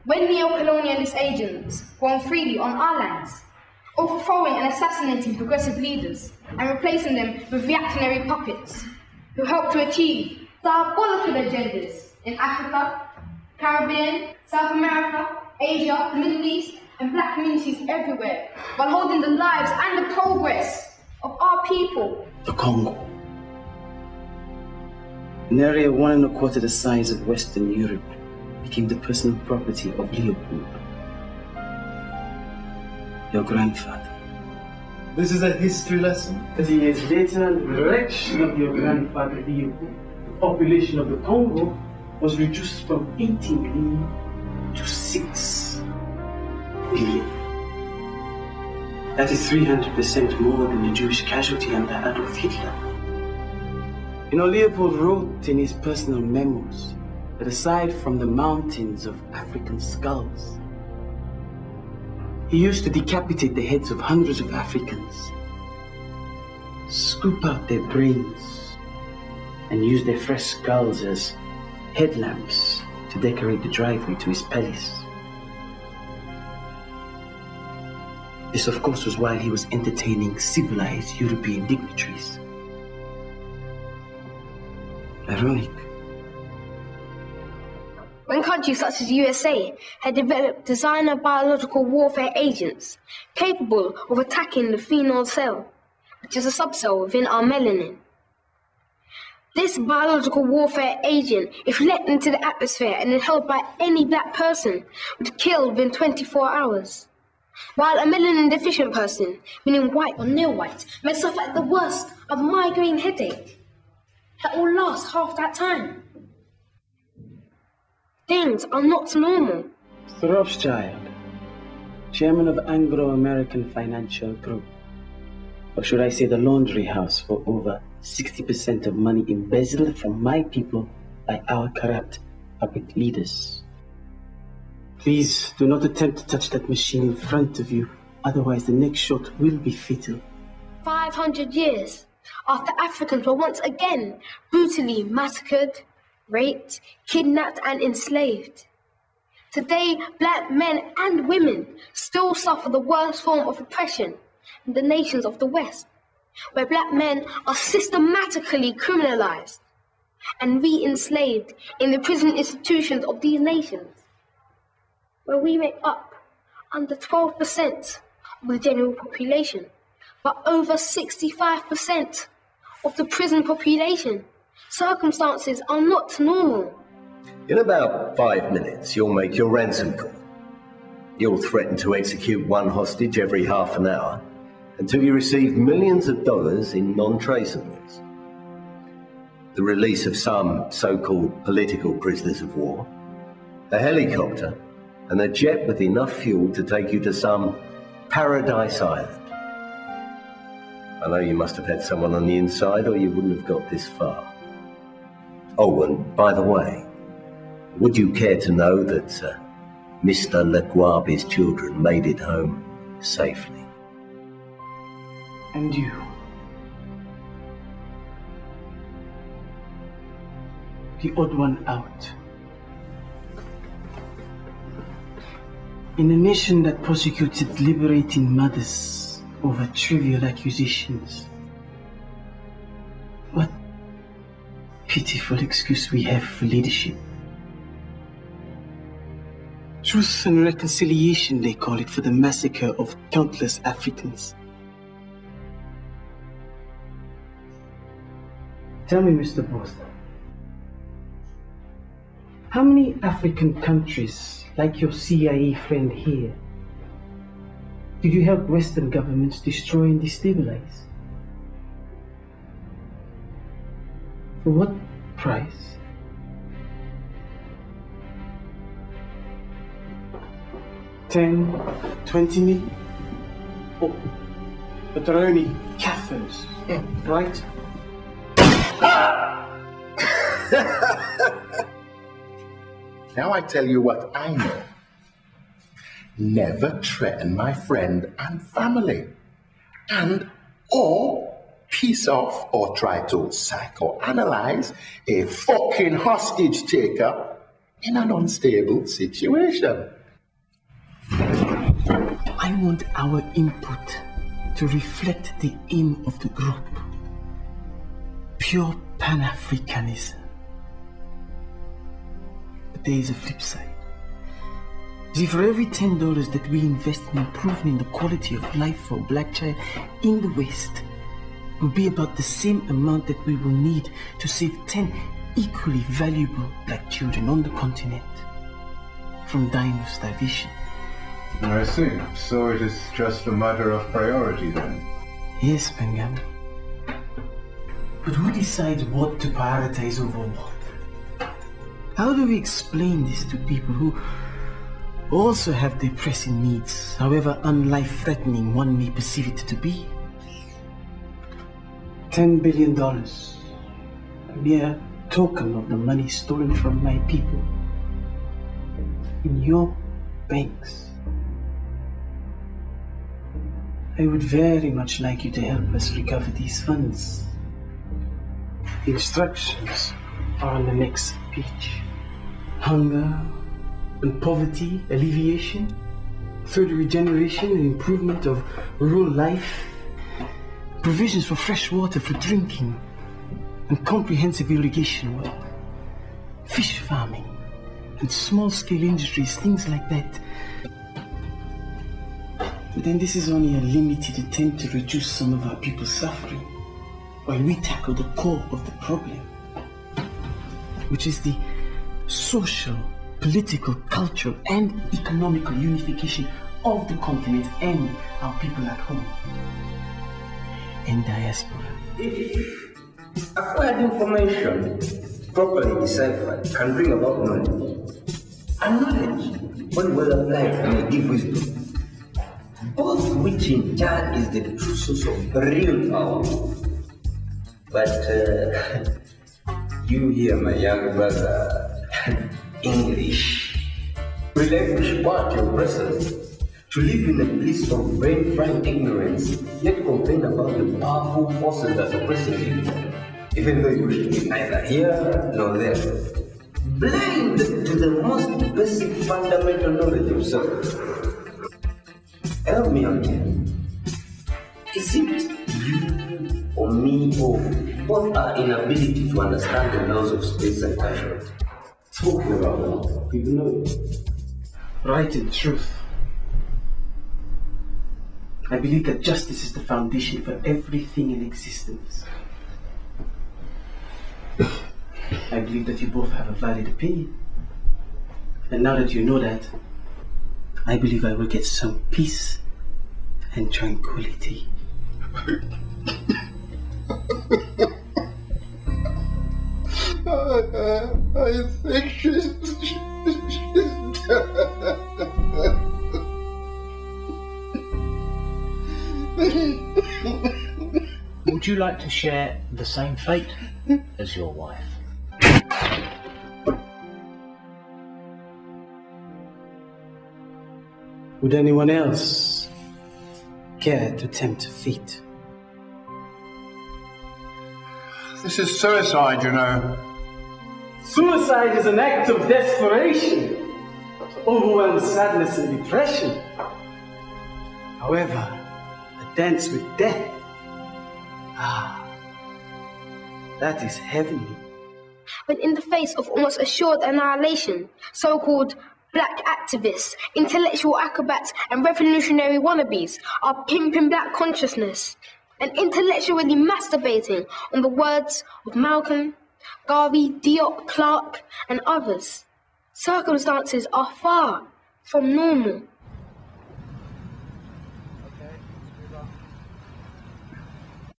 when neo-colonialist agents roam freely on our lands, overthrowing and assassinating progressive leaders and replacing them with reactionary puppets who help to achieve diabolical agendas in Africa, Caribbean, South America, Asia, the Middle East, and black communities everywhere, while holding the lives and the progress of our people. The Congo. An area 1¼ the size of Western Europe became the personal property of Leopold, your grandfather. This is a history lesson. 30 years later, the direction of your grandfather Leopold, the population of the Congo was reduced from 18 million to 6 billion. That is 300% more than the Jewish casualty under Adolf Hitler. You know, Leopold wrote in his personal memos that aside from the mountains of African skulls, he used to decapitate the heads of hundreds of Africans, scoop out their brains, and use their fresh skulls as headlamps to decorate the driveway to his palace. This, of course, was while he was entertaining civilized European dignitaries. Ironic. When countries such as the USA had developed designer biological warfare agents capable of attacking the phenol cell, which is a subcell within our melanin. This biological warfare agent, if let into the atmosphere and inhaled by any black person, would kill within 24 hours. While a melanin-deficient person, meaning white or near white, may suffer at the worst of migraine headache that will last half that time. Things are not normal. Mr. Rothschild, chairman of Anglo-American Financial Group, or should I say the laundry house for over 60% of money embezzled from my people by our corrupt puppet leaders. Please do not attempt to touch that machine in front of you, otherwise the next shot will be fatal. 500 years after Africans were once again brutally massacred, raped, kidnapped, and enslaved. Today, black men and women still suffer the worst form of oppression in the nations of the West, where black men are systematically criminalized and re-enslaved in the prison institutions of these nations, where we make up under 12% of the general population, but over 65% of the prison population. Circumstances are not normal. In about 5 minutes, you'll make your ransom call. You'll threaten to execute one hostage every half an hour until you receive millions of dollars in non-traceables. The release of some so-called political prisoners of war, a helicopter, and a jet with enough fuel to take you to some paradise island. I know you must have had someone on the inside or you wouldn't have got this far. Oh, and by the way, would you care to know that Mr. Leguabe's children made it home safely? And you, the odd one out. In a nation that prosecutes its liberating mothers over trivial accusations, what pitiful excuse we have for leadership. Truth and reconciliation, they call it, for the massacre of countless Africans. Tell me, Mr. Boston, how many African countries, like your CIA friend here, did you help Western governments destroy and destabilize? For what price? $10, $20 million? Oh, but there are only Cathars, right? Now I tell you what I know. Never threaten my friend and family. And or piece off or try to psychoanalyze a fucking hostage taker in an unstable situation. I want our input to reflect the aim of the group. Pure Pan-Africanism. But there is a flip side. See, for every $10 that we invest in improving the quality of life for a black child in the West, will be about the same amount that we will need to save 10 equally valuable black children on the continent from dying of starvation. I see. So it is just a matter of priority then? Yes, Pangam. But who decides what to prioritize over what? How do we explain this to people who also have their pressing needs, however unlife-threatening one may perceive it to be? $10 billion. A mere token of the money stolen from my people. In your banks. I would very much like you to help us recover these funds. The instructions are on the next page. Hunger and poverty alleviation, further regeneration and improvement of rural life, provisions for fresh water for drinking, and comprehensive irrigation work, fish farming, and small-scale industries, things like that. But then this is only a limited attempt to reduce some of our people's suffering, while we tackle the core of the problem, which is the social, political, cultural, and economical unification of the continent and our people at home and diaspora. If acquired information, properly deciphered, can bring about knowledge, and knowledge, when well applied, may give wisdom, both which in turn is the true source of real power. But you here, my young brother, English, relinquish part your presence to live in a place of brain-fried ignorance, yet complain about the powerful forces that oppress you, even though you wish to be neither here nor there. Blind to the most basic fundamental knowledge of self. Help me out here. Is it you or me or both our inability to understand the laws of space and time? Talking about now, people know it. Right in truth. I believe that justice is the foundation for everything in existence. I believe that you both have a valid opinion. And now that you know that, I believe I will get some peace and tranquility. I think she's Would you like to share the same fate as your wife? Would anyone else care to tempt fate? This is suicide, you know. Suicide is an act of desperation, to overwhelm sadness and depression. However, a dance with death, that is heavenly. When in the face of almost assured annihilation, so-called black activists, intellectual acrobats, and revolutionary wannabes are pimping black consciousness and intellectually masturbating on the words of Malcolm, Garvey, Diop, Clark, and others. Circumstances are far from normal.